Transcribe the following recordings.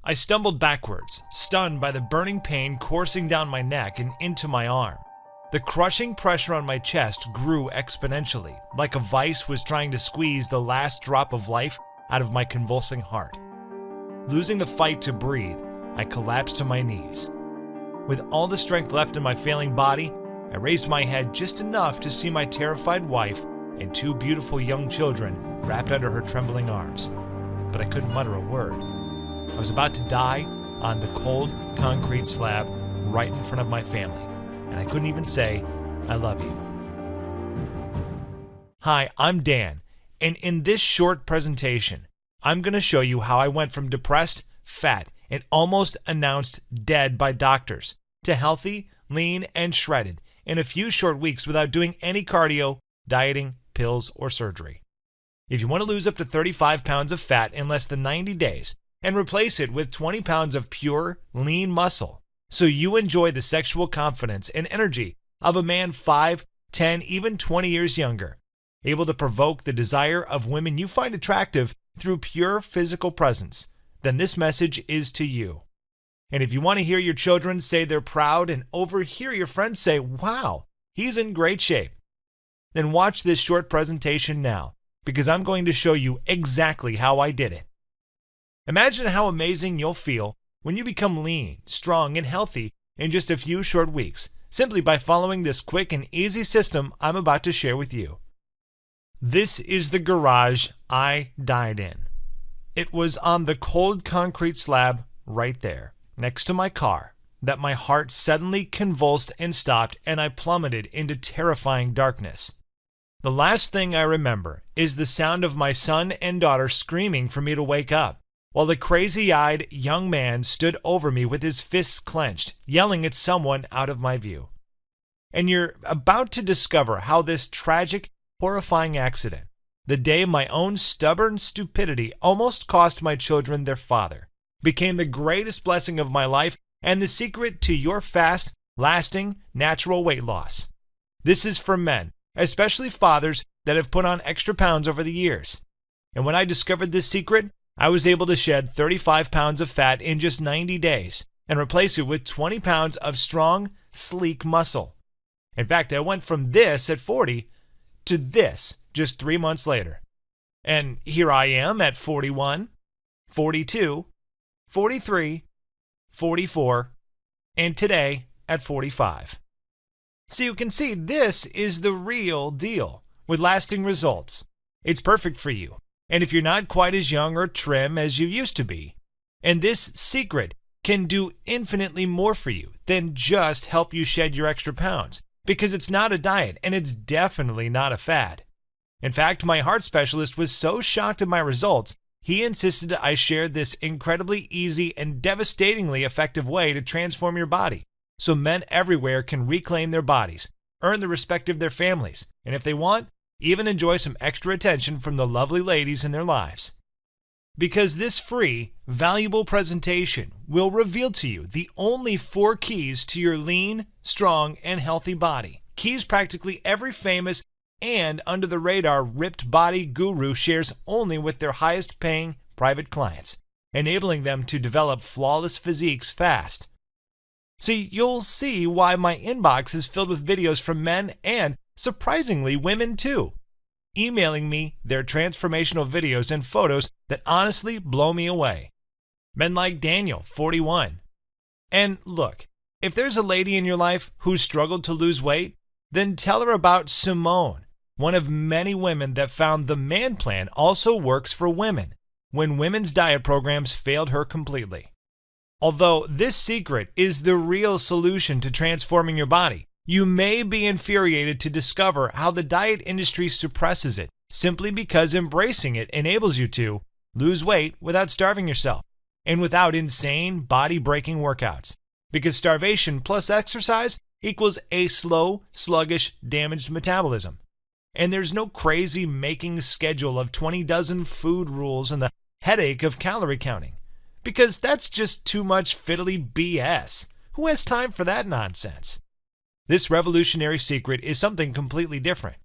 I stumbled backwards, stunned by the burning pain coursing down my neck and into my arm. The crushing pressure on my chest grew exponentially, like a vice was trying to squeeze the last drop of life out of my convulsing heart. Losing the fight to breathe, I collapsed to my knees. With all the strength left in my failing body, I raised my head just enough to see my terrified wife and two beautiful young children wrapped under her trembling arms. But I couldn't mutter a word. I was about to die on the cold concrete slab right in front of my family, and I couldn't even say, "I love you." Hi, I'm Dan, and in this short presentation, I'm going to show you how I went from depressed, fat, and almost announced dead by doctors to healthy, lean, and shredded in a few short weeks without doing any cardio, dieting, pills, or surgery. If you want to lose up to 35 pounds of fat in less than 90 days and replace it with 20 pounds of pure, lean muscle so you enjoy the sexual confidence and energy of a man 5, 10, even 20 years younger, able to provoke the desire of women you find attractive through pure physical presence, then this message is to you. And if you want to hear your children say they're proud and overhear your friends say, "Wow, he's in great shape," then watch this short presentation now, because I'm going to show you exactly how I did it. Imagine how amazing you'll feel when you become lean, strong, and healthy in just a few short weeks, simply by following this quick and easy system I'm about to share with you. This is the garage I died in. It was on the cold concrete slab right there, next to my car, that my heart suddenly convulsed and stopped, and I plummeted into terrifying darkness. The last thing I remember is the sound of my son and daughter screaming for me to wake up, while the crazy-eyed young man stood over me with his fists clenched, yelling at someone out of my view. And you're about to discover how this tragic, horrifying accident, the day my own stubborn stupidity almost cost my children their father, became the greatest blessing of my life and the secret to your fast, lasting, natural weight loss. This is for men, especially fathers that have put on extra pounds over the years. And when I discovered this secret, I was able to shed 35 pounds of fat in just 90 days and replace it with 20 pounds of strong, sleek muscle. In fact, I went from this at 40 to this just 3 months later. And here I am at 41, 42, 43, 44, and today at 45. So you can see this is the real deal with lasting results. It's perfect for you. And if you're not quite as young or trim as you used to be, and this secret can do infinitely more for you than just help you shed your extra pounds, because it's not a diet and it's definitely not a fad. In fact, my heart specialist was so shocked at my results, he insisted I shared this incredibly easy and devastatingly effective way to transform your body, so men everywhere can reclaim their bodies, earn the respect of their families, and if they want, even enjoy some extra attention from the lovely ladies in their lives. Because this free, valuable presentation will reveal to you the only 4 keys to your lean, strong, and healthy body. Keys practically every famous and under-the-radar ripped body guru shares only with their highest-paying private clients, enabling them to develop flawless physiques fast. So you'll see why my inbox is filled with videos from men and, surprisingly, women too, emailing me their transformational videos and photos that honestly blow me away. Men like Daniel, 41. And look, if there's a lady in your life who struggled to lose weight, then tell her about Simone, one of many women that found the Man Plan also works for women when women's diet programs failed her completely. Although this secret is the real solution to transforming your body, you may be infuriated to discover how the diet industry suppresses it simply because embracing it enables you to lose weight without starving yourself and without insane body-breaking workouts. Because starvation plus exercise equals a slow, sluggish, damaged metabolism. And there's no crazy making schedule of 20 dozen food rules and the headache of calorie counting. Because that's just too much fiddly BS. Who has time for that nonsense? This revolutionary secret is something completely different.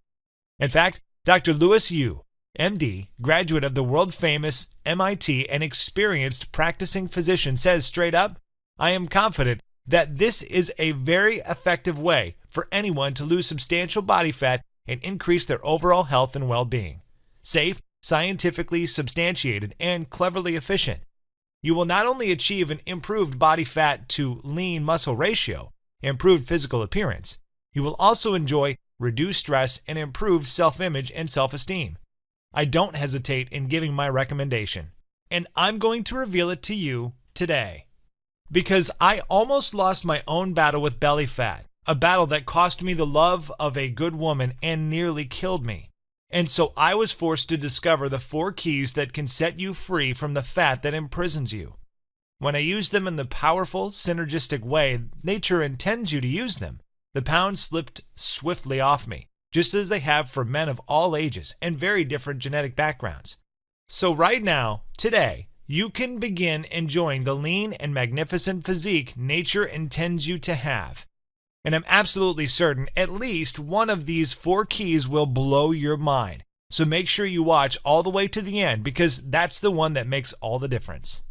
In fact, Dr. Lewis Yu, MD, graduate of the world-famous MIT and experienced practicing physician, says straight up, I am confident that this is a very effective way for anyone to lose substantial body fat and increase their overall health and well-being. Safe, scientifically substantiated, and cleverly efficient. You will not only achieve an improved body fat to lean muscle ratio, improved physical appearance, you will also enjoy reduced stress and improved self-image and self-esteem. I don't hesitate in giving my recommendation, and I'm going to reveal it to you today. Because I almost lost my own battle with belly fat, a battle that cost me the love of a good woman and nearly killed me. And so I was forced to discover the 4 keys that can set you free from the fat that imprisons you. When I use them in the powerful, synergistic way nature intends you to use them, the pounds slipped swiftly off me, just as they have for men of all ages and very different genetic backgrounds. So right now, today, you can begin enjoying the lean and magnificent physique nature intends you to have. And I'm absolutely certain at least one of these 4 keys will blow your mind. So make sure you watch all the way to the end because that's the one that makes all the difference.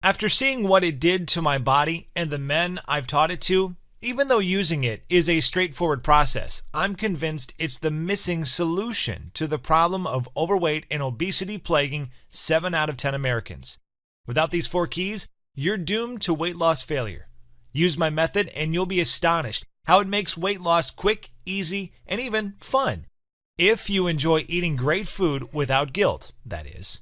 After seeing what it did to my body and the men I've taught it to, even though using it is a straightforward process, I'm convinced it's the missing solution to the problem of overweight and obesity plaguing 7 out of 10 Americans. Without these 4 keys, you're doomed to weight loss failure. Use my method and you'll be astonished how it makes weight loss quick, easy, and even fun. If you enjoy eating great food without guilt, that is.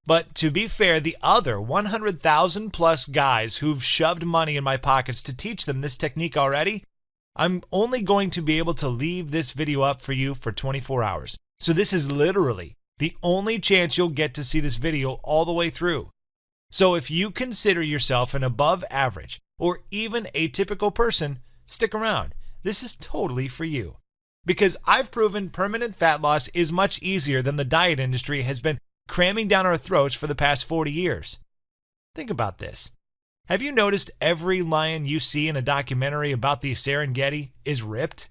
But to be fair, the other 100,000 plus guys who've shoved money in my pockets to teach them this technique already, I'm only going to be able to leave this video up for you for 24 hours. So this is literally the only chance you'll get to see this video all the way through. So if you consider yourself an above average or even atypical person, stick around. This is totally for you. Because I've proven permanent fat loss is much easier than the diet industry has been cramming down our throats for the past 40 years. Think about this. Have you noticed every lion you see in a documentary about the Serengeti is ripped?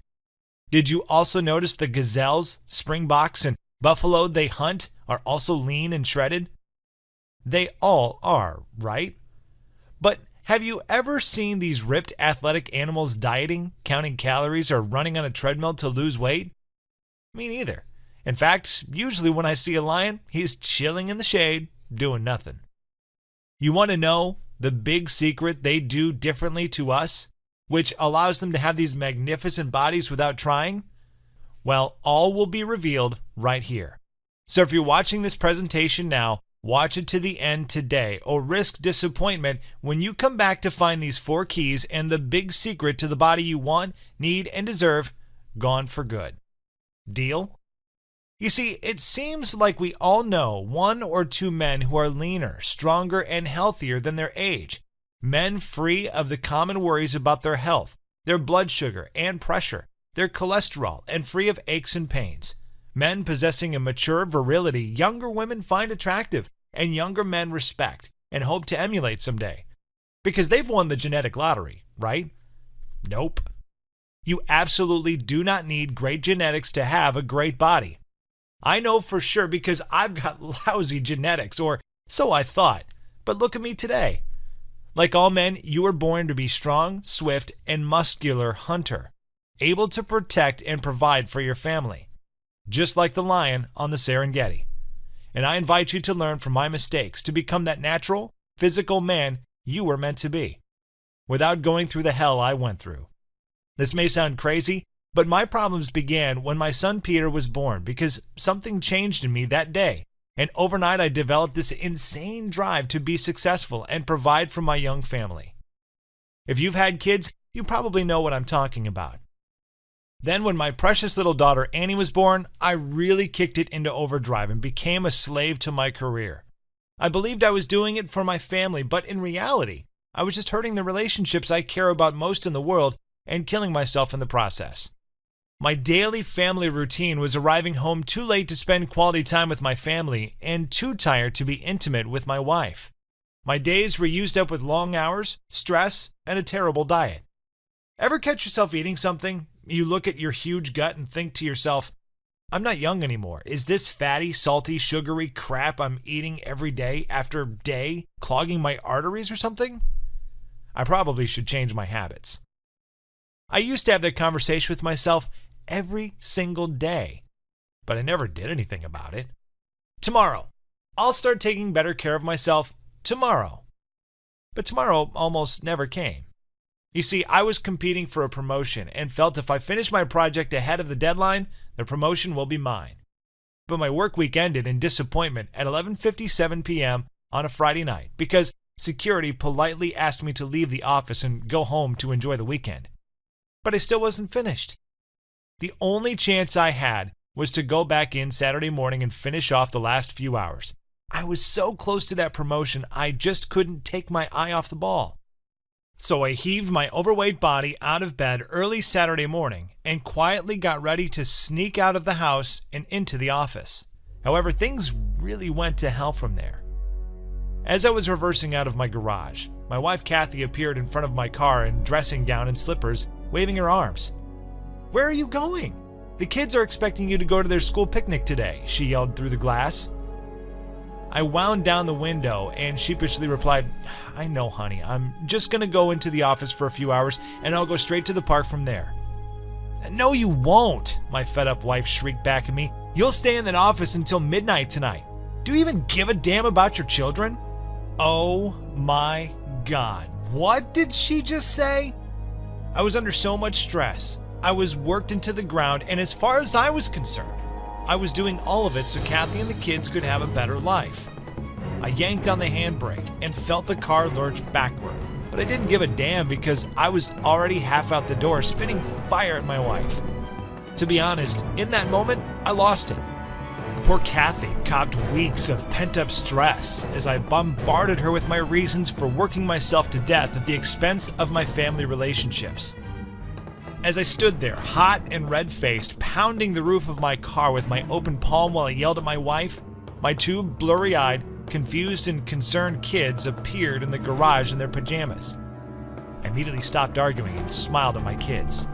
Did you also notice the gazelles, springboks, and buffalo they hunt are also lean and shredded? They all are, right? But have you ever seen these ripped athletic animals dieting, counting calories, or running on a treadmill to lose weight? Me neither. In fact, usually when I see a lion, he's chilling in the shade, doing nothing. You want to know the big secret they do differently to us, which allows them to have these magnificent bodies without trying? Well, all will be revealed right here. So if you're watching this presentation now, watch it to the end today or risk disappointment when you come back to find these 4 keys and the big secret to the body you want, need, and deserve gone for good. Deal? You see, it seems like we all know 1 or 2 men who are leaner, stronger, and healthier than their age. Men free of the common worries about their health, their blood sugar and pressure, their cholesterol, and free of aches and pains. Men possessing a mature virility younger women find attractive and younger men respect and hope to emulate someday. Because they've won the genetic lottery, right? Nope. You absolutely do not need great genetics to have a great body. I know for sure because I've got lousy genetics, or so I thought. But look at me today. Like all men, you were born to be strong, swift, and muscular hunter, able to protect and provide for your family, just like the lion on the Serengeti. And I invite you to learn from my mistakes to become that natural, physical man you were meant to be, without going through the hell I went through. This may sound crazy, but my problems began when my son Peter was born because something changed in me that day, and overnight I developed this insane drive to be successful and provide for my young family. If you've had kids, you probably know what I'm talking about. Then when my precious little daughter Annie was born, I really kicked it into overdrive and became a slave to my career. I believed I was doing it for my family, but in reality, I was just hurting the relationships I care about most in the world and killing myself in the process. My daily family routine was arriving home too late to spend quality time with my family and too tired to be intimate with my wife. My days were used up with long hours, stress, and a terrible diet. Ever catch yourself eating something? You look at your huge gut and think to yourself, I'm not young anymore. Is this fatty, salty, sugary crap I'm eating every day after day clogging my arteries or something? I probably should change my habits. I used to have that conversation with myself every single day, but I never did anything about it. Tomorrow, I'll start taking better care of myself tomorrow. But tomorrow almost never came. You see, I was competing for a promotion and felt if I finish my project ahead of the deadline, the promotion will be mine. But my work week ended in disappointment at 11:57 p.m. on a Friday night because security politely asked me to leave the office and go home to enjoy the weekend. But I still wasn't finished. The only chance I had was to go back in Saturday morning and finish off the last few hours. I was so close to that promotion, I just couldn't take my eye off the ball. So I heaved my overweight body out of bed early Saturday morning and quietly got ready to sneak out of the house and into the office. However, things really went to hell from there. As I was reversing out of my garage, my wife Kathy appeared in front of my car in dressing gown and slippers, waving her arms. "Where are you going? The kids are expecting you to go to their school picnic today," she yelled through the glass. I wound down the window and sheepishly replied, "I know, honey. I'm just going to go into the office for a few hours and I'll go straight to the park from there." "No, you won't," my fed-up wife shrieked back at me. "You'll stay in that office until midnight tonight. Do you even give a damn about your children?" Oh my God. What did she just say? I was under so much stress. I was worked into the ground, and as far as I was concerned, I was doing all of it so Kathy and the kids could have a better life. I yanked on the handbrake and felt the car lurch backward, but I didn't give a damn because I was already half out the door, spitting fire at my wife. To be honest, in that moment, I lost it. Poor Kathy copped weeks of pent-up stress as I bombarded her with my reasons for working myself to death at the expense of my family relationships. As I stood there, hot and red-faced, pounding the roof of my car with my open palm while I yelled at my wife, my two blurry-eyed, confused and concerned kids appeared in the garage in their pajamas. I immediately stopped arguing and smiled at my kids.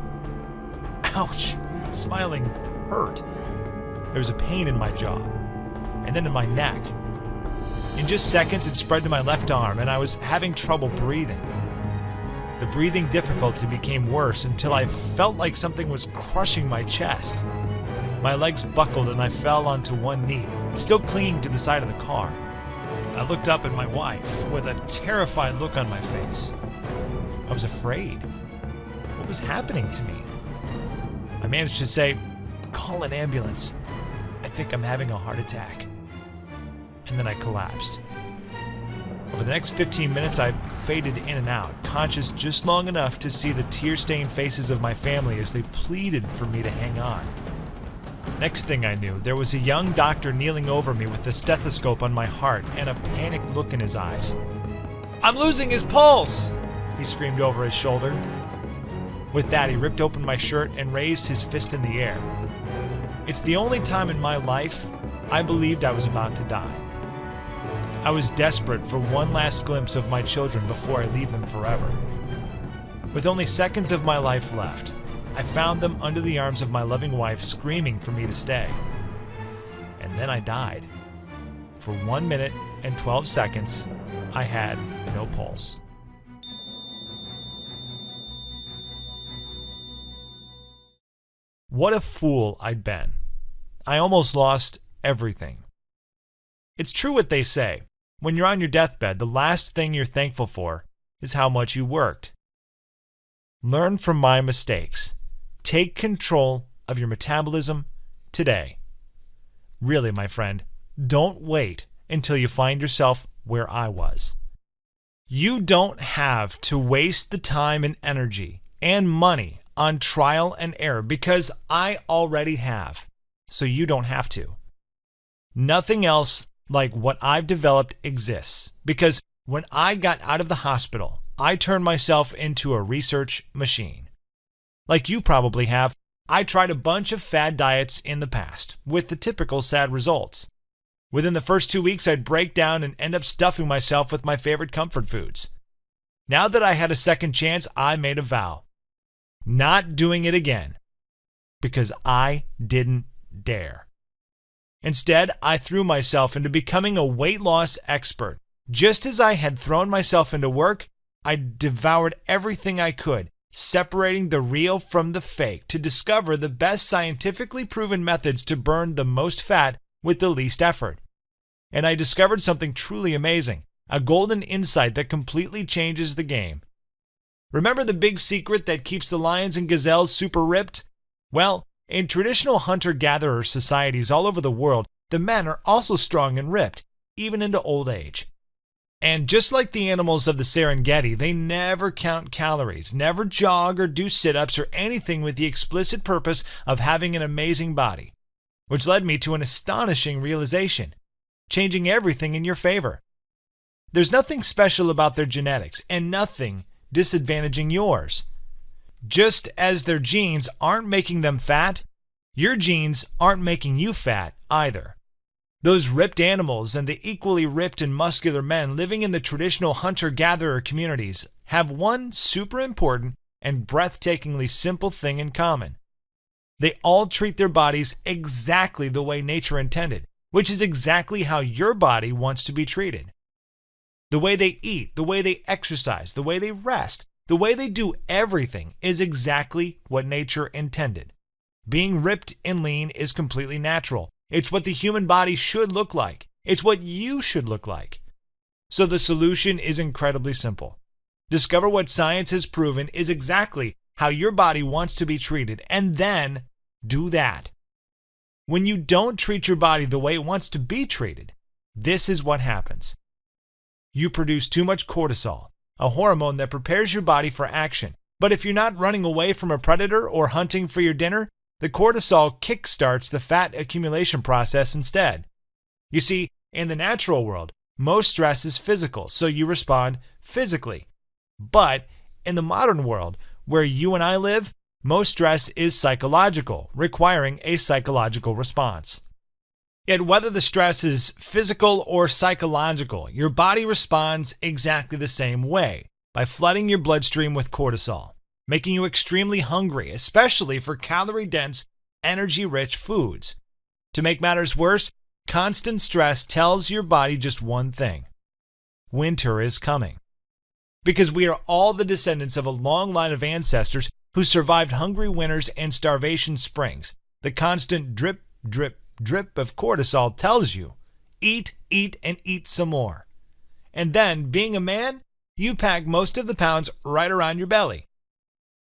Ouch! Smiling hurt. There was a pain in my jaw, and then in my neck. In just seconds, it spread to my left arm, and I was having trouble breathing. The breathing difficulty became worse until I felt like something was crushing my chest. My legs buckled and I fell onto one knee, still clinging to the side of the car. I looked up at my wife with a terrified look on my face. I was afraid. What was happening to me? I managed to say, "Call an ambulance. I think I'm having a heart attack." And then I collapsed. Over the next 15 minutes, I faded in and out, conscious just long enough to see the tear-stained faces of my family as they pleaded for me to hang on. Next thing I knew, there was a young doctor kneeling over me with a stethoscope on my heart and a panicked look in his eyes. "I'm losing his pulse!" he screamed over his shoulder. With that, he ripped open my shirt and raised his fist in the air. It's the only time in my life I believed I was about to die. I was desperate for one last glimpse of my children before I leave them forever. With only seconds of my life left, I found them under the arms of my loving wife, screaming for me to stay. And then I died. For 1 minute and 12 seconds, I had no pulse. What a fool I'd been. I almost lost everything. It's true what they say. When you're on your deathbed, the last thing you're thankful for is how much you worked. Learn from my mistakes. Take control of your metabolism today. Really, my friend, don't wait until you find yourself where I was. You don't have to waste the time and energy and money on trial and error because I already have, so you don't have to. Nothing else like what I've developed exists because when I got out of the hospital, I turned myself into a research machine. Like you probably have, I tried a bunch of fad diets in the past with the typical sad results. Within the first 2 weeks, I'd break down and end up stuffing myself with my favorite comfort foods. Now that I had a second chance, I made a vow. Not doing it again. Because I didn't didn't dare. Instead, I threw myself into becoming a weight loss expert. Just as I had thrown myself into work, I devoured everything I could, separating the real from the fake to discover the best scientifically proven methods to burn the most fat with the least effort. And I discovered something truly amazing, a golden insight that completely changes the game. Remember the big secret that keeps the lions and gazelles super ripped? Well, in traditional hunter-gatherer societies all over the world, the men are also strong and ripped, even into old age. And just like the animals of the Serengeti, they never count calories, never jog or do sit-ups or anything with the explicit purpose of having an amazing body. Which led me to an astonishing realization, changing everything in your favor. There's nothing special about their genetics and nothing disadvantaging yours. Just as their genes aren't making them fat, your genes aren't making you fat either. Those ripped animals and the equally ripped and muscular men living in the traditional hunter-gatherer communities have one super important and breathtakingly simple thing in common. They all treat their bodies exactly the way nature intended, which is exactly how your body wants to be treated. The way they eat, the way they exercise, the way they rest, the way they do everything is exactly what nature intended. Being ripped and lean is completely natural. It's what the human body should look like. It's what you should look like. So the solution is incredibly simple. Discover what science has proven is exactly how your body wants to be treated, and then do that. When you don't treat your body the way it wants to be treated, this is what happens. You produce too much cortisol, a hormone that prepares your body for action. But if you're not running away from a predator or hunting for your dinner, the cortisol kickstarts the fat accumulation process instead. You see, in the natural world, most stress is physical, so you respond physically. But in the modern world, where you and I live, most stress is psychological, requiring a psychological response. Yet whether the stress is physical or psychological, your body responds exactly the same way, by flooding your bloodstream with cortisol, making you extremely hungry, especially for calorie-dense, energy-rich foods. To make matters worse, constant stress tells your body just one thing: winter is coming. Because we are all the descendants of a long line of ancestors who survived hungry winters and starvation springs, the constant drip, drip, drip of cortisol tells you, eat, and eat some more. And then, being a man, you pack most of the pounds right around your belly.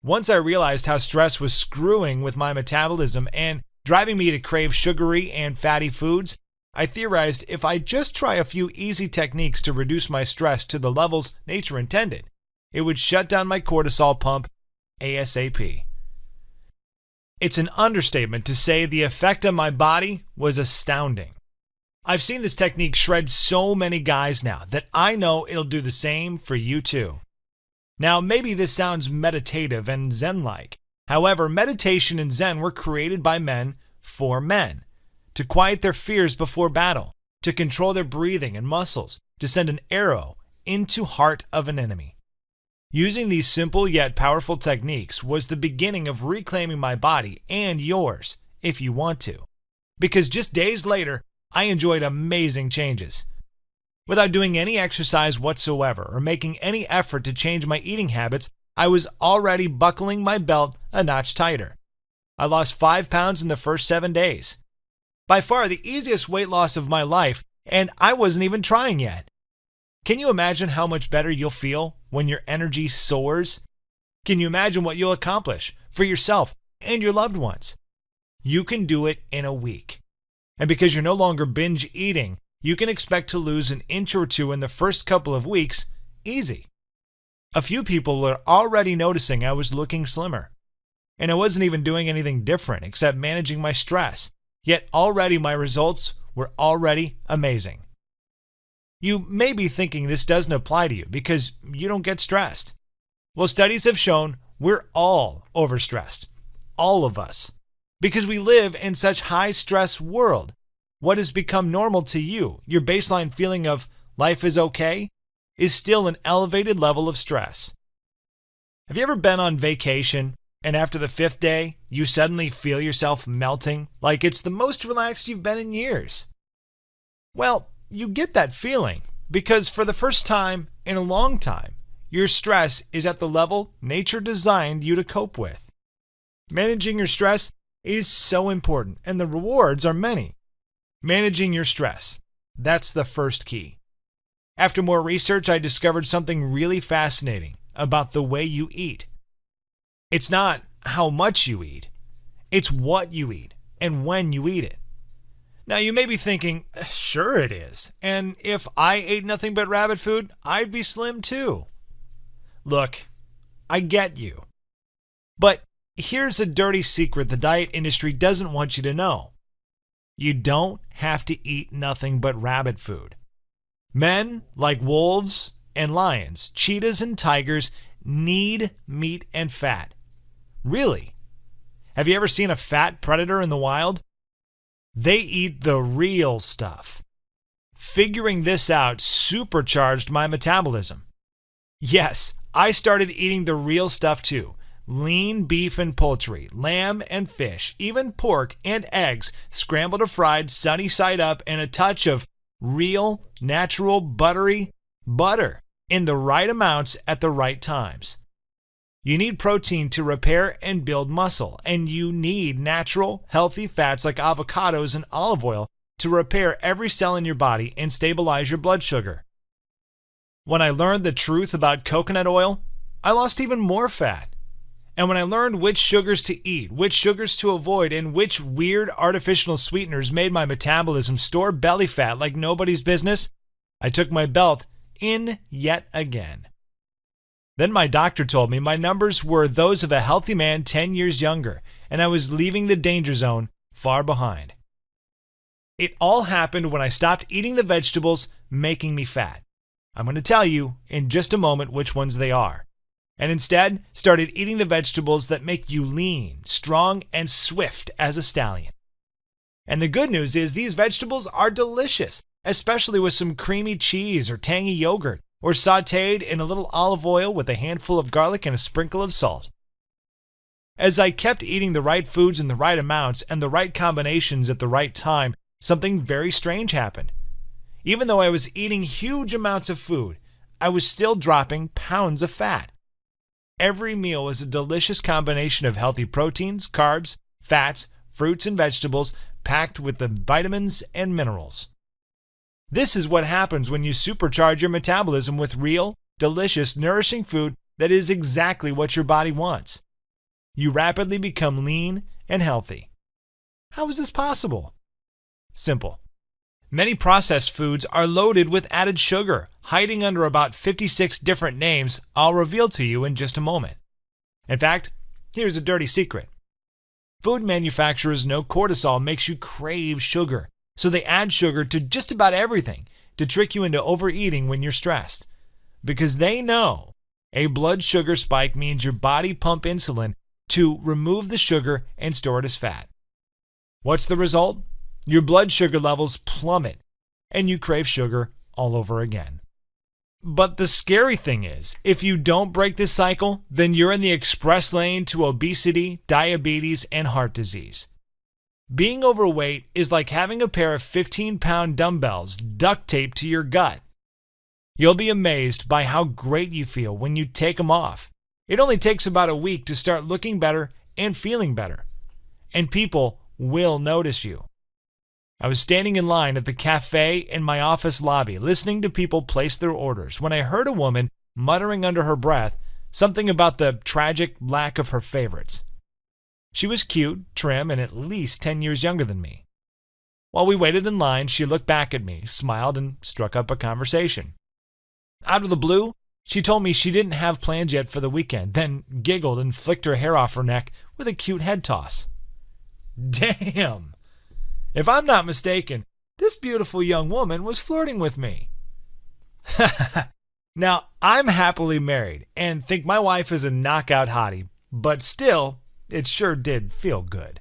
Once I realized how stress was screwing with my metabolism and driving me to crave sugary and fatty foods, I theorized if I just try a few easy techniques to reduce my stress to the levels nature intended, it would shut down my cortisol pump ASAP. It's an understatement to say the effect on my body was astounding. I've seen this technique shred so many guys now that I know it'll do the same for you too. Now, maybe this sounds meditative and Zen-like. However, meditation and Zen were created by men for men, to quiet their fears before battle, to control their breathing and muscles, to send an arrow into heart of an enemy. Using these simple yet powerful techniques was the beginning of reclaiming my body and yours, if you want to. Because just days later, I enjoyed amazing changes. Without doing any exercise whatsoever or making any effort to change my eating habits, I was already buckling my belt a notch tighter. I lost 5 pounds in the first 7 days. By far the easiest weight loss of my life, and I wasn't even trying yet. Can you imagine how much better you'll feel when your energy soars? Can you imagine what you'll accomplish for yourself and your loved ones? You can do it in a week. And because you're no longer binge eating, you can expect to lose an inch or two in the first couple of weeks, easy. A few people were already noticing I was looking slimmer. And I wasn't even doing anything different except managing my stress. Yet already my results were already amazing. You may be thinking this doesn't apply to you because you don't get stressed. Well, studies have shown we're all overstressed. All of us. Because we live in such high stress world. What has become normal to you, your baseline feeling of life is okay, is still an elevated level of stress. Have you ever been on vacation And after the fifth day, you suddenly feel yourself melting like it's the most relaxed you've been in years. Well, you get that feeling because for the first time in a long time, your stress is at the level nature designed you to cope with. Managing your stress is so important, and the rewards are many. Managing your stress, that's the first key. After more research, I discovered something really fascinating about the way you eat. It's not how much you eat, it's what you eat and when you eat it. Now you may be thinking, sure it is, and if I ate nothing but rabbit food, I'd be slim too. Look, I get you. But here's a dirty secret the diet industry doesn't want you to know. You don't have to eat nothing but rabbit food. Men, like wolves and lions, cheetahs and tigers, need meat and fat. Really? Have you ever seen a fat predator in the wild? They eat the real stuff. Figuring this out supercharged my metabolism. Yes, I started eating the real stuff too. Lean beef and poultry, lamb and fish, even pork and eggs, scrambled or fried, sunny side up, and a touch of real, natural, buttery butter in the right amounts at the right times. You need protein to repair and build muscle, and you need natural, healthy fats like avocados and olive oil to repair every cell in your body and stabilize your blood sugar. When I learned the truth about coconut oil, I lost even more fat. And when I learned which sugars to eat, which sugars to avoid, and which weird artificial sweeteners made my metabolism store belly fat like nobody's business, I took my belt in yet again. Then my doctor told me my numbers were those of a healthy man 10 years younger, and I was leaving the danger zone far behind. It all happened when I stopped eating the vegetables making me fat. I'm going to tell you in just a moment which ones they are. And instead started eating the vegetables that make you lean, strong, and swift as a stallion. And the good news is these vegetables are delicious, especially with some creamy cheese or tangy yogurt, or sautéed in a little olive oil with a handful of garlic and a sprinkle of salt. As I kept eating the right foods in the right amounts and the right combinations at the right time, something very strange happened. Even though I was eating huge amounts of food, I was still dropping pounds of fat. Every meal was a delicious combination of healthy proteins, carbs, fats, fruits, and vegetables packed with the vitamins and minerals. This is what happens when you supercharge your metabolism with real, delicious, nourishing food that is exactly what your body wants. You rapidly become lean and healthy. How is this possible? Simple. Many processed foods are loaded with added sugar, hiding under about 56 different names I'll reveal to you in just a moment. In fact, here's a dirty secret. Food manufacturers know cortisol makes you crave sugar, so they add sugar to just about everything to trick you into overeating when you're stressed. Because they know a blood sugar spike means your body pumps insulin to remove the sugar and store it as fat. What's the result? Your blood sugar levels plummet, and you crave sugar all over again. But the scary thing is, if you don't break this cycle, then you're in the express lane to obesity, diabetes, and heart disease. Being overweight is like having a pair of 15-pound dumbbells duct taped to your gut. You'll be amazed by how great you feel when you take them off. It only takes about a week to start looking better and feeling better. And people will notice you. I was standing in line at the cafe in my office lobby, listening to people place their orders, when I heard a woman muttering under her breath something about the tragic lack of her favorites. She was cute, trim, and at least 10 years younger than me. While we waited in line, she looked back at me, smiled, and struck up a conversation. Out of the blue, she told me she didn't have plans yet for the weekend, then giggled and flicked her hair off her neck with a cute head toss. Damn! If I'm not mistaken, this beautiful young woman was flirting with me. Now, I'm happily married and think my wife is a knockout hottie, but still, it sure did feel good.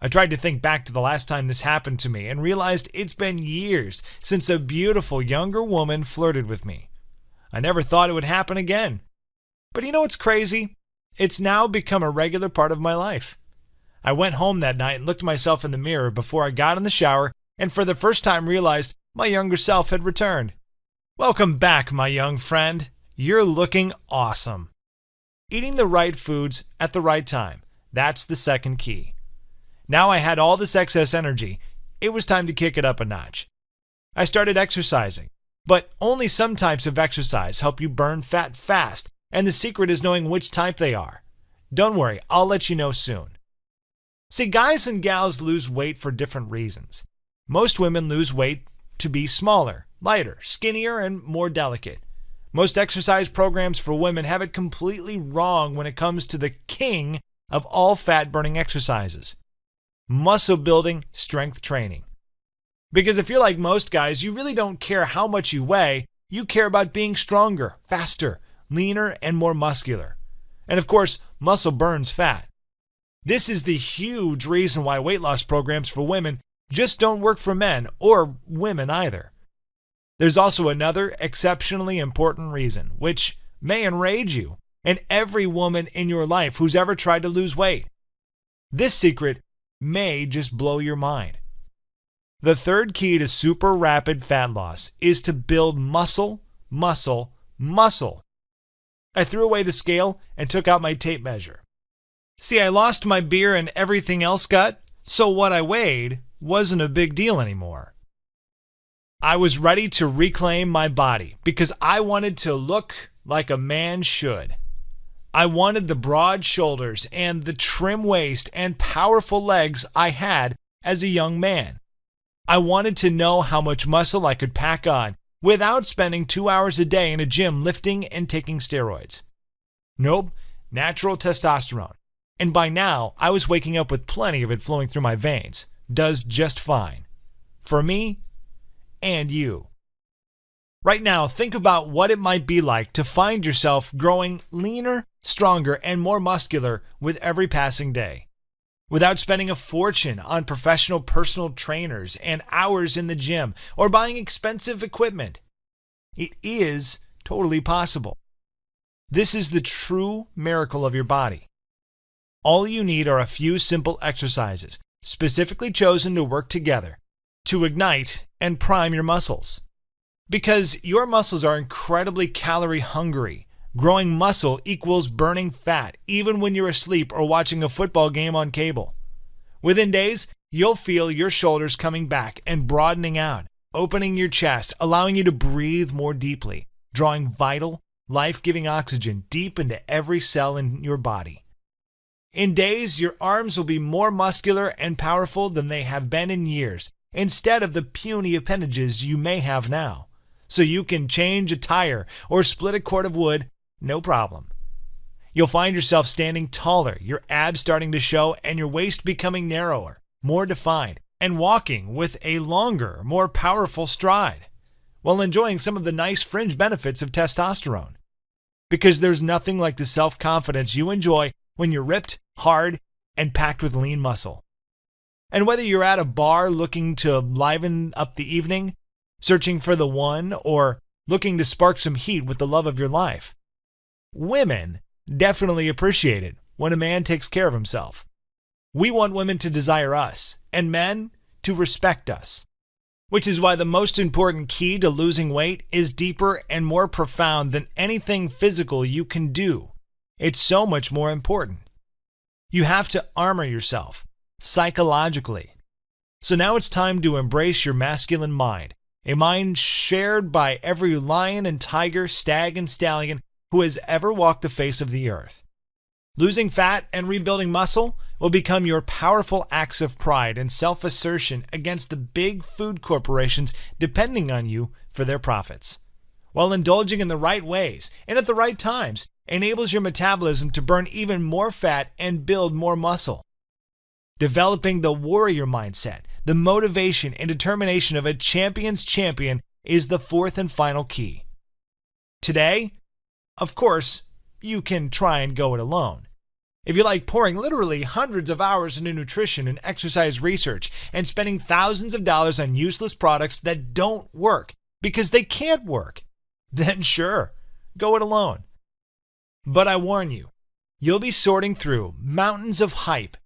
I tried to think back to the last time this happened to me and realized it's been years since a beautiful younger woman flirted with me. I never thought it would happen again. But you know what's crazy? it's now become a regular part of my life. I went home that night and looked myself in the mirror before I got in the shower and for the first time realized my younger self had returned. Welcome back, my young friend. You're looking awesome. Eating the right foods at the right time. That's the second key. Now I had all this excess energy. It was time to kick it up a notch. I started exercising, but only some types of exercise help you burn fat fast, and the secret is knowing which type they are. Don't worry, I'll let you know soon. See, guys and gals lose weight for different reasons. Most women lose weight to be smaller, lighter, skinnier, and more delicate. Most exercise programs for women have it completely wrong when it comes to the king of all fat-burning exercises: muscle building, strength training. Because if you're like most guys, you really don't care how much you weigh, you care about being stronger, faster, leaner, and more muscular. And of course, muscle burns fat. This is the huge reason why weight loss programs for women just don't work for men or women either. There's also another exceptionally important reason, which may enrage you and every woman in your life who's ever tried to lose weight. This secret may just blow your mind. The third key to super rapid fat loss is to build muscle, muscle, muscle. I threw away the scale and took out my tape measure. See, I lost my beer and everything else got, so what I weighed wasn't a big deal anymore. I was ready to reclaim my body because I wanted to look like a man should. I wanted the broad shoulders and the trim waist and powerful legs I had as a young man. I wanted to know how much muscle I could pack on without spending 2 hours a day in a gym lifting and taking steroids. Nope, natural testosterone. And by now, I was waking up with plenty of it flowing through my veins. Does just fine. For me and you. Right now, think about what it might be like to find yourself growing leaner, stronger, and more muscular with every passing day, without spending a fortune on professional personal trainers and hours in the gym or buying expensive equipment. It is totally possible. This is the true miracle of your body. All you need are a few simple exercises, specifically chosen to work together, to ignite and prime your muscles. Because your muscles are incredibly calorie hungry. Growing muscle equals burning fat, even when you're asleep or watching a football game on cable. Within days, you'll feel your shoulders coming back and broadening out, opening your chest, allowing you to breathe more deeply, drawing vital, life-giving oxygen deep into every cell in your body. In days, your arms will be more muscular and powerful than they have been in years, instead of the puny appendages you may have now. So you can change a tire or split a cord of wood, no problem. You'll find yourself standing taller, your abs starting to show, and your waist becoming narrower, more defined, and walking with a longer, more powerful stride, while enjoying some of the nice fringe benefits of testosterone. Because there's nothing like the self-confidence you enjoy when you're ripped, hard, and packed with lean muscle. And whether you're at a bar looking to liven up the evening, searching for the one, or looking to spark some heat with the love of your life, women definitely appreciate it when a man takes care of himself. We want women to desire us, and men to respect us. Which is why the most important key to losing weight is deeper and more profound than anything physical you can do. It's so much more important. You have to armor yourself psychologically. So now it's time to embrace your masculine mind, a mind shared by every lion and tiger, stag and stallion who has ever walked the face of the earth. Losing fat and rebuilding muscle will become your powerful acts of pride and self-assertion against the big food corporations depending on you for their profits. While indulging in the right ways and at the right times enables your metabolism to burn even more fat and build more muscle. Developing the warrior mindset, the motivation and determination of a champion's champion is the fourth and final key. Today, of course, you can try and go it alone. If you like pouring literally hundreds of hours into nutrition and exercise research and spending thousands of dollars on useless products that don't work because they can't work, then sure, go it alone. But I warn you, You'll be sorting through mountains of hype,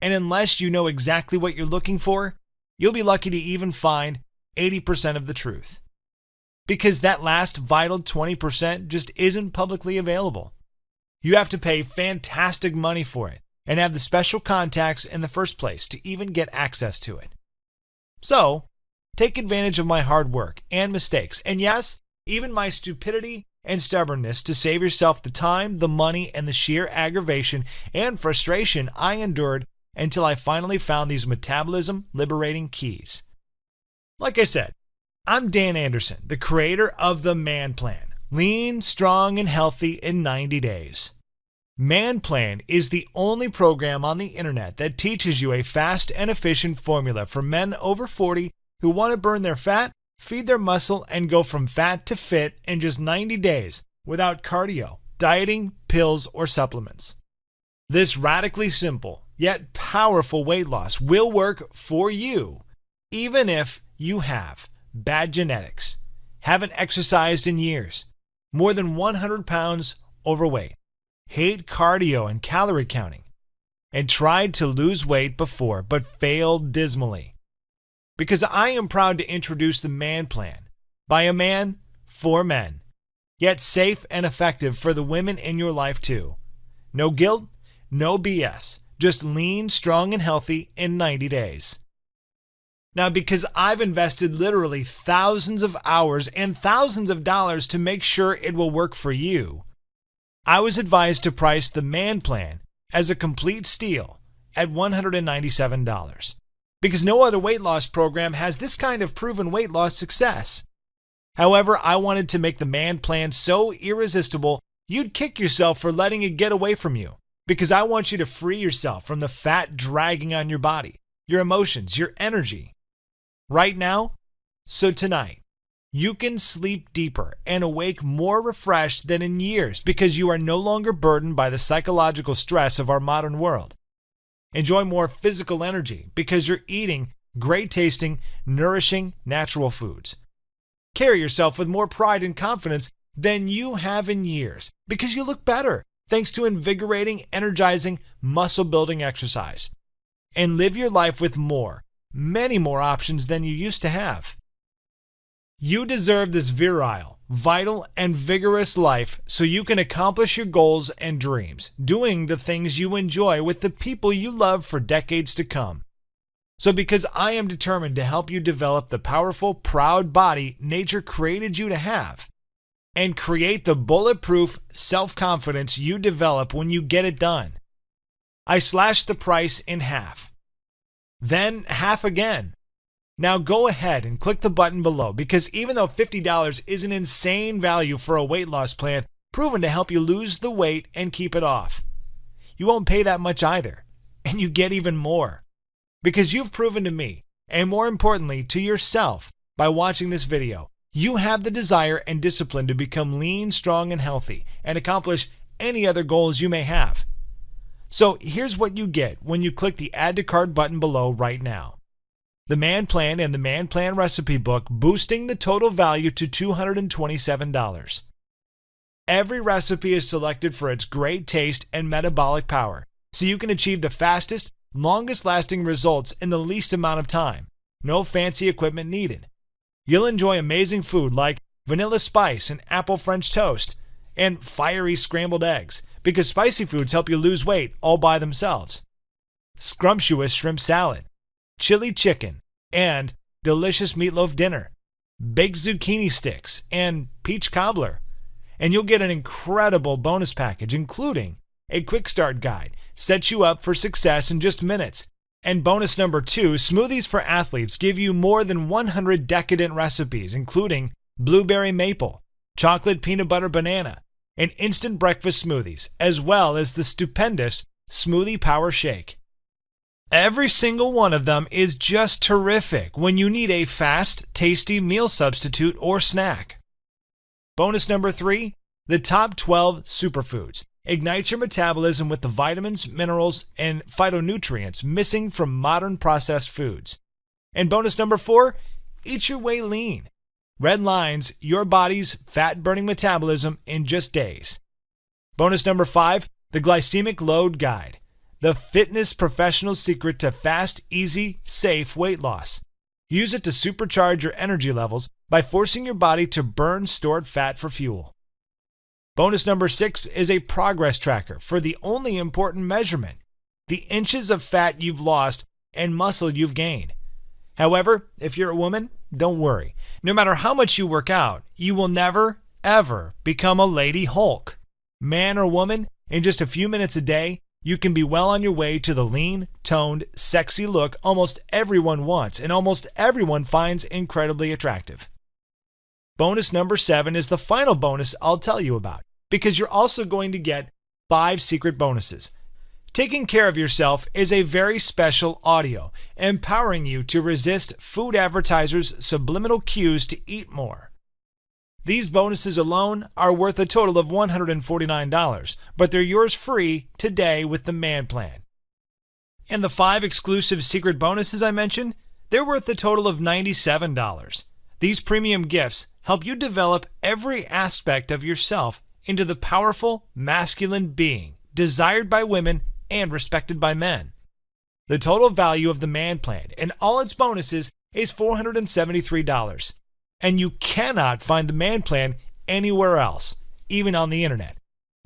and unless you know exactly what you're looking for, you'll be lucky to even find 80% of the truth. Because that last vital 20% just isn't publicly available. You have to pay fantastic money for it and have the special contacts in the first place to even get access to it. So, take advantage of my hard work and mistakes, and yes, even my stupidity and stubbornness to save yourself the time, the money, and the sheer aggravation and frustration I endured until I finally found these metabolism liberating keys. Like I said, I'm Dan Anderson, the creator of the Man Plan. Lean, strong, and healthy in 90 days. Man Plan is the only program on the internet that teaches you a fast and efficient formula for men over 40 who want to burn their fat, feed their muscle, and go from fat to fit in just 90 days without cardio, dieting, pills, or supplements. This radically simple yet powerful weight loss will work for you, even if you have bad genetics, haven't exercised in years, more than 100 pounds overweight, hate cardio and calorie counting, and tried to lose weight before but failed dismally. Because I am proud to introduce the Man Plan, by a man, for men, yet safe and effective for the women in your life too. No guilt, no BS, just lean, strong, and healthy in 90 days. Now, because I've invested literally thousands of hours and thousands of dollars to make sure it will work for you, I was advised to price the Man Plan as a complete steal at $197, because no other weight loss program has this kind of proven weight loss success. However, I wanted to make the Man Plan so irresistible you'd kick yourself for letting it get away from you, because I want you to free yourself from the fat dragging on your body, your emotions, your energy. Right now, so tonight, you can sleep deeper and awake more refreshed than in years because you are no longer burdened by the psychological stress of our modern world. Enjoy more physical energy because you're eating great tasting, nourishing, natural foods. Carry yourself with more pride and confidence than you have in years because you look better thanks to invigorating, energizing, muscle-building exercise. And live your life with many more options than you used to have. You deserve this virile, vital, and vigorous life so you can accomplish your goals and dreams, doing the things you enjoy with the people you love for decades to come. So because I am determined to help you develop the powerful, proud body nature created you to have, and create the bulletproof self-confidence you develop when you get it done, I slashed the price in half. Then half again. Now go ahead and click the button below because even though $50 is an insane value for a weight loss plan proven to help you lose the weight and keep it off, you won't pay that much either, and you get even more. Because you've proven to me, and more importantly to yourself by watching this video, you have the desire and discipline to become lean, strong, and healthy and accomplish any other goals you may have. So here's what you get when you click the Add to Cart button below right now. The Man Plan and the Man Plan Recipe Book, boosting the total value to $227. Every recipe is selected for its great taste and metabolic power, so you can achieve the fastest, longest-lasting results in the least amount of time. No fancy equipment needed. You'll enjoy amazing food like vanilla spice and apple French toast, and fiery scrambled eggs, because spicy foods help you lose weight all by themselves. Scrumptious shrimp salad, chili chicken, and delicious meatloaf dinner, baked zucchini sticks, and peach cobbler. And you'll get an incredible bonus package, including a quick start guide, sets you up for success in just minutes. And bonus number 2, Smoothies for Athletes give you more than 100 decadent recipes, including blueberry maple, chocolate peanut butter banana, and instant breakfast smoothies, as well as the stupendous Smoothie Power Shake. Every single one of them is just terrific when you need a fast, tasty meal substitute or snack. Bonus number 3, the top 12 superfoods. Ignite your metabolism with the vitamins, minerals, and phytonutrients missing from modern processed foods. And bonus number 4, eat your way lean. Redlines your body's fat-burning metabolism in just days. Bonus number 5, the Glycemic Load Guide, the fitness professional's secret to fast, easy, safe weight loss. Use it to supercharge your energy levels by forcing your body to burn stored fat for fuel. Bonus number 6 is a progress tracker for the only important measurement, the inches of fat you've lost and muscle you've gained. However, if you're a woman, don't worry. No matter how much you work out, you will never, ever become a Lady Hulk. Man or woman, in just a few minutes a day, you can be well on your way to the lean, toned, sexy look almost everyone wants and almost everyone finds incredibly attractive. Bonus number 7 is the final bonus I'll tell you about, because you're also going to get 5 secret bonuses. Taking care of yourself is a very special audio, empowering you to resist food advertisers' subliminal cues to eat more. These bonuses alone are worth a total of $149, but they're yours free today with the Man Plan. And the 5 exclusive secret bonuses I mentioned, they're worth a total of $97. These premium gifts help you develop every aspect of yourself into the powerful, masculine being desired by women and respected by men. The total value of the Man Plan and all its bonuses is $473. And you cannot find the Man Plan anywhere else, even on the internet,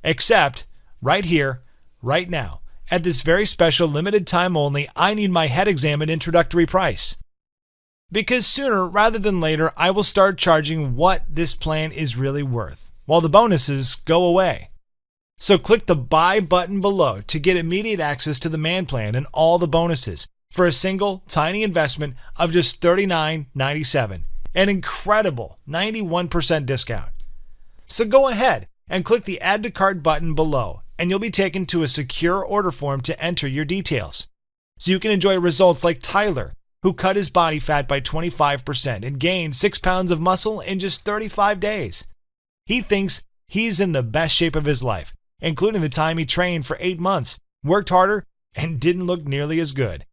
except right here, right now, at this very special limited time only I Need My Head Examined introductory price. Because sooner rather than later, I will start charging what this plan is really worth, while the bonuses go away. So click the buy button below to get immediate access to the Man Plan and all the bonuses for a single tiny investment of just $39.97. An incredible 91% discount. So go ahead and click the Add to Cart button below, and you'll be taken to a secure order form to enter your details. So you can enjoy results like Tyler, who cut his body fat by 25% and gained 6 pounds of muscle in just 35 days. He thinks he's in the best shape of his life, including the time he trained for 8 months, worked harder, and didn't look nearly as good.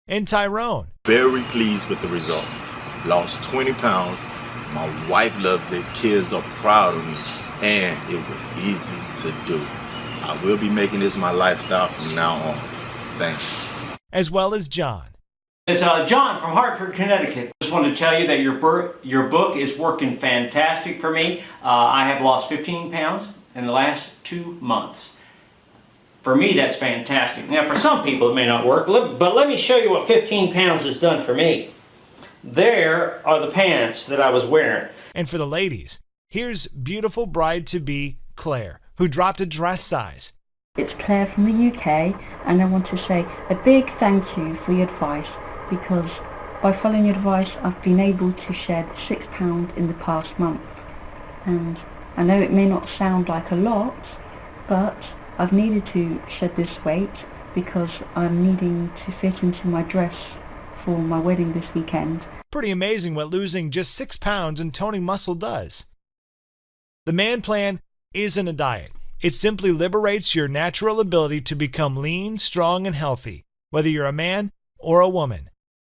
And Tyrone. Very pleased with the results. Lost 20 pounds. My wife loves it. Kids are proud of me. And it was easy to do. I will be making this my lifestyle from now on. Thanks. As well as John. It's John from Hartford, Connecticut. Just wanted to tell you that your book is working fantastic for me. I have lost 15 pounds in the last 2 months. For me, that's fantastic. Now, for some people, it may not work, but let me show you what 15 pounds has done for me. There are the pants that I was wearing. And for the ladies, here's beautiful bride-to-be Claire, who dropped a dress size. It's Claire from the UK, and I want to say a big thank you for your advice, because by following your advice, I've been able to shed 6 pounds in the past month. And I know it may not sound like a lot, but I've needed to shed this weight because I'm needing to fit into my dress for my wedding this weekend. Pretty amazing what losing just 6 pounds and toning muscle does. The Man Plan isn't a diet. It simply liberates your natural ability to become lean, strong, and healthy, whether you're a man or a woman.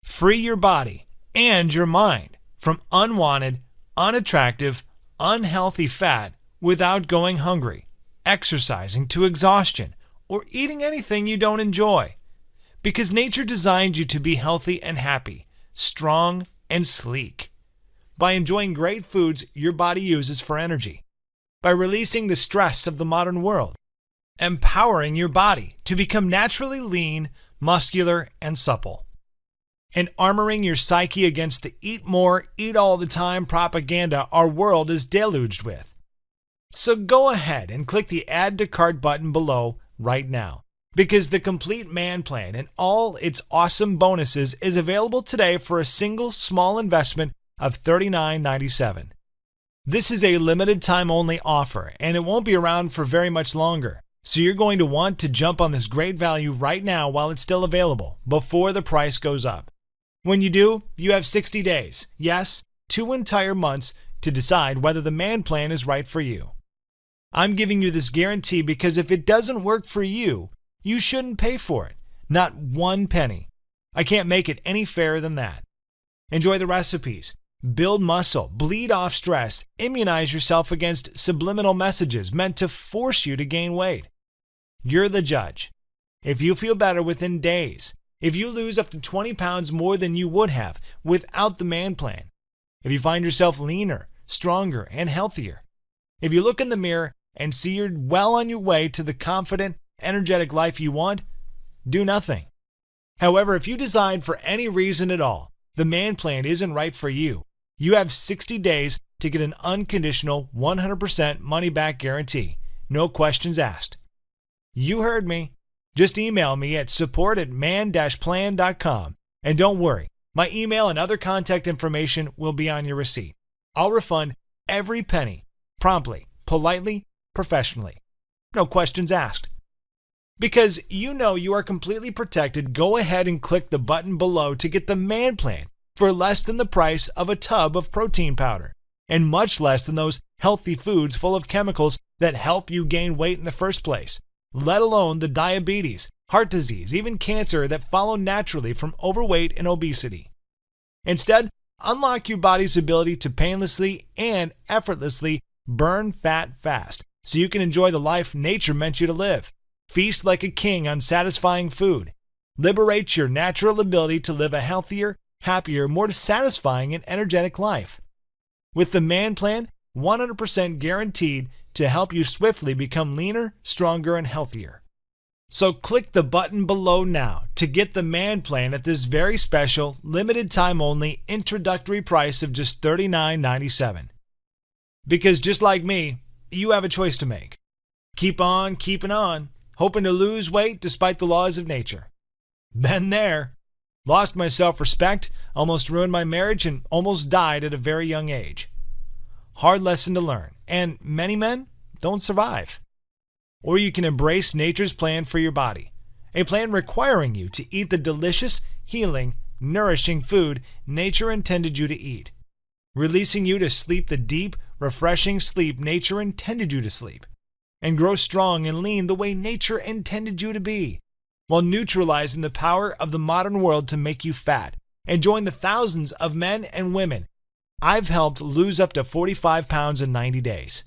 Free your body and your mind from unwanted, unattractive, unhealthy fat without going hungry, exercising to exhaustion, or eating anything you don't enjoy. Because nature designed you to be healthy and happy, strong and sleek. By enjoying great foods your body uses for energy. By releasing the stress of the modern world. Empowering your body to become naturally lean, muscular, and supple. And armoring your psyche against the eat more, eat all the time propaganda our world is deluged with. So go ahead and click the Add to Cart button below right now, because the complete Man Plan and all its awesome bonuses is available today for a single small investment of $39.97. This is a limited time only offer, and it won't be around for very much longer. So you're going to want to jump on this great value right now while it's still available, before the price goes up. When you do, you have 60 days, yes, 2 entire months, to decide whether the Man Plan is right for you. I'm giving you this guarantee because if it doesn't work for you, you shouldn't pay for it. Not 1 penny. I can't make it any fairer than that. Enjoy the recipes. Build muscle, bleed off stress, immunize yourself against subliminal messages meant to force you to gain weight. You're the judge. If you feel better within days, if you lose up to 20 pounds more than you would have without the Man Plan, if you find yourself leaner, stronger, and healthier, if you look in the mirror and see you're well on your way to the confident, energetic life you want, do nothing. However, if you decide for any reason at all, the Man Plan isn't right for you, you have 60 days to get an unconditional 100% money-back guarantee. No questions asked. You heard me. Just email me at support@man-plan.com. And don't worry, my email and other contact information will be on your receipt. I'll refund every penny, promptly, politely, professionally. No questions asked. Because you know you are completely protected, go ahead and click the button below to get the Man Plan for less than the price of a tub of protein powder, and much less than those healthy foods full of chemicals that help you gain weight in the first place, let alone the diabetes, heart disease, even cancer that follow naturally from overweight and obesity. Instead, unlock your body's ability to painlessly and effortlessly burn fat fast so you can enjoy the life nature meant you to live. Feast like a king on satisfying food. Liberate your natural ability to live a healthier, happier, more satisfying, and energetic life. With the Man Plan, 100% guaranteed to help you swiftly become leaner, stronger, and healthier. So click the button below now to get the Man Plan at this very special, limited time only introductory price of just $39.97. Because just like me, you have a choice to make. Keep on keeping on, hoping to lose weight despite the laws of nature. Been there. Lost my self-respect, almost ruined my marriage, and almost died at a very young age. Hard lesson to learn, and many men don't survive. Or you can embrace nature's plan for your body, a plan requiring you to eat the delicious, healing, nourishing food nature intended you to eat, releasing you to sleep the deep, refreshing sleep nature intended you to sleep, and grow strong and lean the way nature intended you to be, while neutralizing the power of the modern world to make you fat, and join the thousands of men and women I've helped lose up to 45 pounds in 90 days.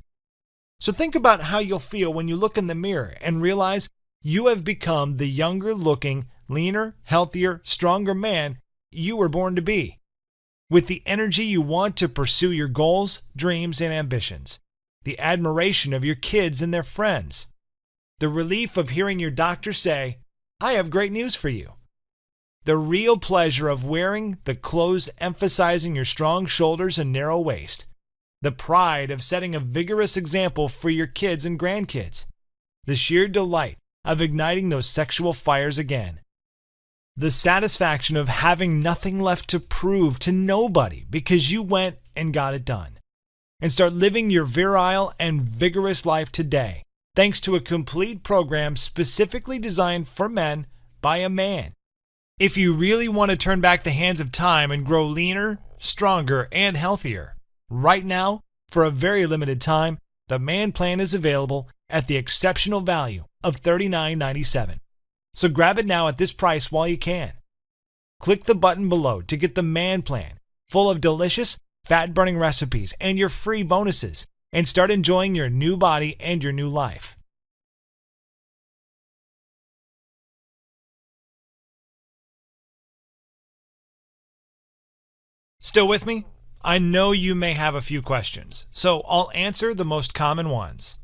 So think about how you'll feel when you look in the mirror and realize you have become the younger looking, leaner, healthier, stronger man you were born to be, with the energy you want to pursue your goals, dreams, and ambitions, the admiration of your kids and their friends, the relief of hearing your doctor say, "I have great news for you," the real pleasure of wearing the clothes emphasizing your strong shoulders and narrow waist, the pride of setting a vigorous example for your kids and grandkids, the sheer delight of igniting those sexual fires again, the satisfaction of having nothing left to prove to nobody because you went and got it done, and start living your virile and vigorous life today, thanks to a complete program specifically designed for men by a man. If you really want to turn back the hands of time and grow leaner, stronger, and healthier, right now, for a very limited time, the Man Plan is available at the exceptional value of $39.97. So grab it now at this price while you can. Click the button below to get the Man Plan, full of delicious, fat-burning recipes and your free bonuses, and start enjoying your new body and your new life. Still with me? I know you may have a few questions, so I'll answer the most common ones.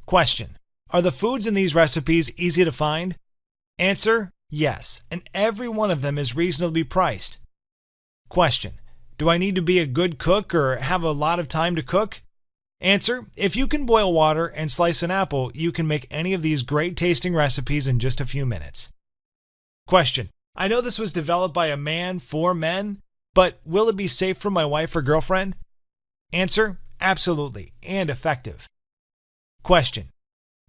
Question: are the foods in these recipes easy to find? Answer: yes, and every one of them is reasonably priced. Question: do I need to be a good cook or have a lot of time to cook? Answer: if you can boil water and slice an apple, you can make any of these great tasting recipes in just a few minutes. Question: I know this was developed by a man for men, but will it be safe for my wife or girlfriend? Answer: absolutely, and effective. Question: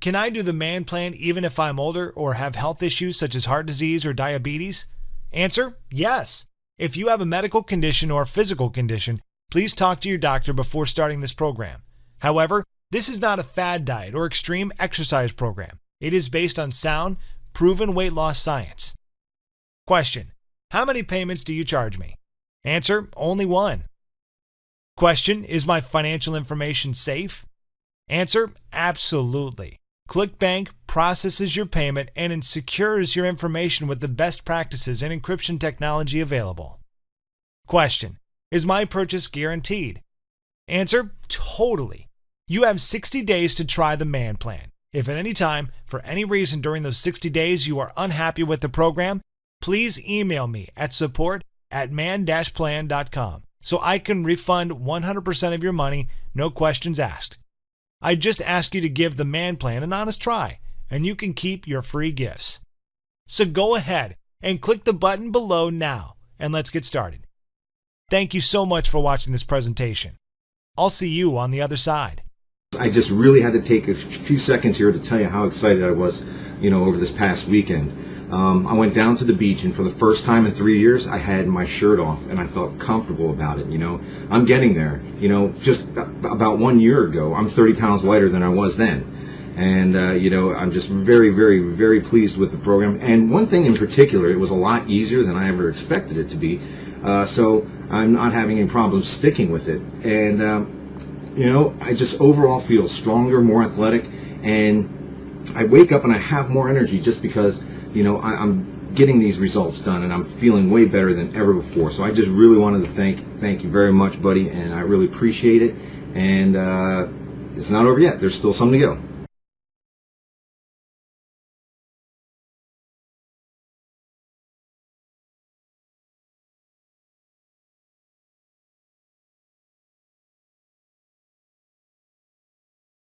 can I do the Man Plan even if I'm older or have health issues such as heart disease or diabetes? Answer: yes. If you have a medical condition or physical condition, please talk to your doctor before starting this program. However, this is not a fad diet or extreme exercise program. It is based on sound, proven weight loss science. Question: how many payments do you charge me? Answer: only one. Question: is my financial information safe? Answer: absolutely. ClickBank processes your payment and secures your information with the best practices and encryption technology available. Question: is my purchase guaranteed? Answer: totally. You have 60 days to try the Man Plan. If at any time, for any reason during those 60 days you are unhappy with the program, please email me at support@man-plan.com so I can refund 100% of your money, no questions asked. I just ask you to give the Man Plan an honest try, and you can keep your free gifts. So go ahead and click the button below now, and let's get started. Thank you so much for watching this presentation. I'll see you on the other side. I just really had to take a few seconds here to tell you how excited I was, over this past weekend. I went down to the beach, and for the first time in 3 years, I had my shirt off, and I felt comfortable about it. I'm getting there. Just about 1 year ago, I'm 30 pounds lighter than I was then. And, I'm just very, very, very pleased with the program. And one thing in particular, it was a lot easier than I ever expected it to be. So I'm not having any problems sticking with it. And, I just overall feel stronger, more athletic, and I wake up and I have more energy just because, I'm getting these results done, and I'm feeling way better than ever before. So I just really wanted to thank you very much, buddy, and I really appreciate it. And it's not over yet. There's still some to go.